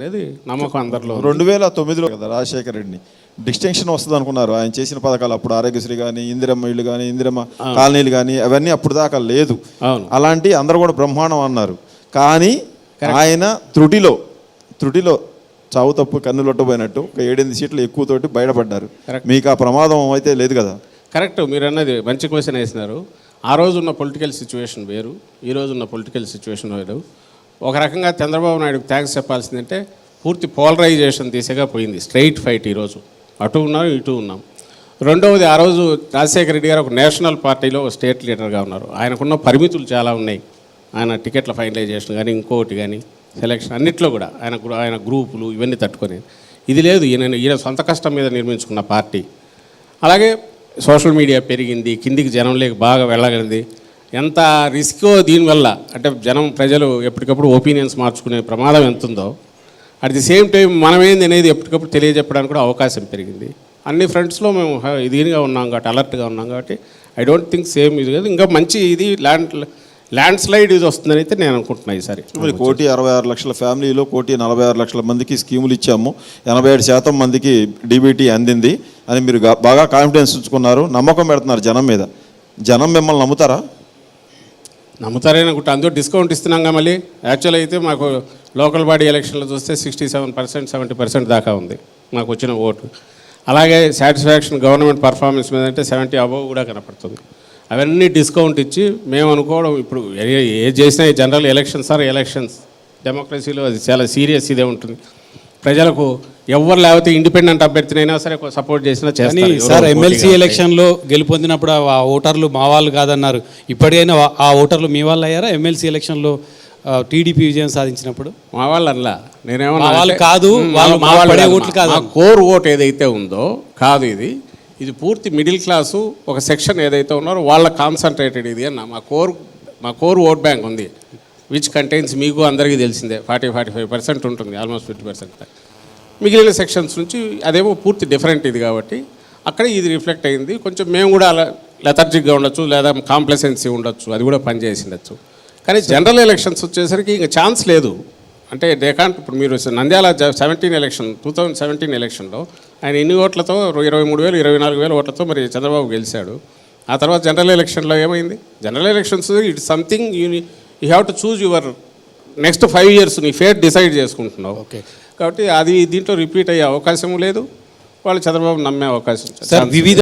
అనేది నమ్మకం అందరిలో. 2009లో కదా రాజశేఖర రెడ్డిని డిస్టింక్షన్ వస్తుంది అనుకున్నారు. ఆయన చేసిన పథకాలు అప్పుడు ఆరోగ్యశ్రీ కానీ, ఇందిరమ్మ ఇళ్ళు కానీ, ఇందిరమ్మ కాలనీలు కానీ అవన్నీ అప్పుడు దాకా లేదు. అలాంటి అందరూ కూడా బ్రహ్మాండం అన్నారు. కానీ ఆయన త్రుటిలో చావు తప్పు కన్నులొట్టబోయినట్టు ఒక 7-8 సీట్లు ఎక్కువతోటి బయటపడ్డారు. మీకు ఆ ప్రమాదం అయితే లేదు కదా? కరెక్ట్, మీరు అన్నది మంచి క్వశ్చన్ వేసినారు. ఆ రోజు ఉన్న పొలిటికల్ సిచ్యువేషన్ వేరు, ఈ రోజు ఉన్న పొలిటికల్ సిచ్యువేషన్ వేరు. ఒక రకంగా చంద్రబాబు నాయుడుకి థ్యాంక్స్ చెప్పాల్సిందంటే పూర్తి పోలరైజేషన్ దిశగా పోయింది. స్ట్రైట్ ఫైట్ ఈరోజు అటు ఉన్నాం ఇటు ఉన్నాం. రెండవది, ఆ రోజు రాజశేఖర రెడ్డి గారు ఒక నేషనల్ పార్టీలో ఒక స్టేట్ లీడర్గా ఉన్నారు. ఆయనకున్న పరిమితులు చాలా ఉన్నాయి. ఆయన టికెట్ల ఫైనలైజేషన్ కానీ ఇంకోటి కానీ సెలక్షన్ అన్నిట్లో కూడా ఆయన గ్రూపులు ఇవన్నీ తట్టుకొని ఇది లేదు. ఈయన సొంత కష్టం మీద నిర్మించుకున్న పార్టీ. అలాగే సోషల్ మీడియా పెరిగింది, కిందికి జనం లేక బాగా వెళ్ళగలిగింది. ఎంత రిస్కో దీనివల్ల అంటే ప్రజలు ఎప్పటికప్పుడు ఒపీనియన్స్ మార్చుకునే ప్రమాదం ఎంత ఉందో, అట్ ది సేమ్ టైం మనమేంది అనేది ఎప్పటికప్పుడు తెలియజెప్పడానికి కూడా అవకాశం పెరిగింది. అన్ని ఫ్రంట్స్లో మేము దీనిగా ఉన్నాం కాబట్టి, అలర్ట్గా ఉన్నాం కాబట్టి ఐ డోంట్ థింక్ సేమ్ ఇది కాదు, ఇంకా మంచి ఇది ల్యాండ్ స్లైడ్ ఇది వస్తుందని అయితే నేను అనుకుంటున్నాను. ఈసారి 1,66,00,000 ఫ్యామిలీలో 1,46,00,000 మందికి స్కీములు ఇచ్చాము, 87% మందికి డీబీటీ అందింది అని మీరు బాగా కాన్ఫిడెన్స్ ఉంచుకున్నారు, నమ్మకం పెడుతున్నారు జనం మీద. జనం మిమ్మల్ని నమ్ముతారా? నమ్ముతారని అనుకుంటా. అందులో డిస్కౌంట్ ఇస్తున్నాగా. మళ్ళీ యాక్చువల్ అయితే మాకు లోకల్ బాడీ ఎలక్షన్లో చూస్తే 67%, 70% దాకా ఉంది మాకు వచ్చిన ఓటు. అలాగే సాటిస్ఫాక్షన్ గవర్నమెంట్ పర్ఫార్మెన్స్ మీద అంటే 70 అబవ్ కూడా కనపడుతుంది. అవన్నీ డిస్కౌంట్ ఇచ్చి మేము అనుకోవడం, ఇప్పుడు ఏ చేసినా జనరల్ ఎలక్షన్స్ డెమోక్రసీలో అది చాలా సీరియస్ ఇదే ఉంటుంది. ప్రజలకు ఎవరు లేకపోతే ఇండిపెండెంట్ అభ్యర్థినైనా సరే సపోర్ట్ చేసినా చేస్తారు. సార్, ఎమ్మెల్సీ ఎలక్షన్లో గెలుపొందినప్పుడు ఆ ఓటర్లు మా వాళ్ళు కాదన్నారు. ఇప్పటికైనా ఆ ఓటర్లు మీ వాళ్ళు అయ్యారా? ఎమ్మెల్సీ ఎలక్షన్లో టీడీపీ విజయం సాధించినప్పుడు మా వాళ్ళు అనలా, నేనేమన్నా వాళ్ళు కాదు, వాళ్ళు ఓట్లు కాదు, కోర్ ఓట్ ఏదైతే ఉందో కాదు, ఇది పూర్తి మిడిల్ క్లాసు ఒక సెక్షన్ ఏదైతే ఉన్నారో వాళ్ళ కాన్సన్ట్రేటెడ్ ఇది అన్న. మా కోర్ ఓట్ బ్యాంక్ ఉంది, విచ్ కంటైన్స్ మీకు అందరికీ తెలిసిందే 40-45% ఉంటుంది, ఆల్మోస్ట్ 50%. మిగిలిన సెక్షన్స్ నుంచి అదేమో పూర్తి డిఫరెంట్ ఇది కాబట్టి అక్కడ ఇది రిఫ్లెక్ట్ అయింది. కొంచెం మేము కూడా అలా లెథర్జిక్గా ఉండొచ్చు, లేదా కాంప్లసెన్సీ ఉండొచ్చు, అది కూడా పనిచేసిండొచ్చు. కానీ జనరల్ ఎలక్షన్స్ వచ్చేసరికి ఇంకా ఛాన్స్ లేదు. అంటే ఇప్పుడు మీరు నంద్యాల 2017 ఎలక్షన్లో ఆయన ఎన్ని ఓట్లతో 23,000, 24,000 ఓట్లతో మరి చంద్రబాబు గెలిచాడు. ఆ తర్వాత జనరల్ ఎలక్షన్లో ఏమైంది? General elections it's something you have to choose your next 5 years నీ ఫేట్ డిసైడ్ చేసుకుంటున్నావు. ఓకే, కాబట్టి అది దీంట్లో రిపీట్ అయ్యే అవకాశం లేదు. వాళ్ళు చంద్రబాబు నమ్మే అవకాశం. వివిధ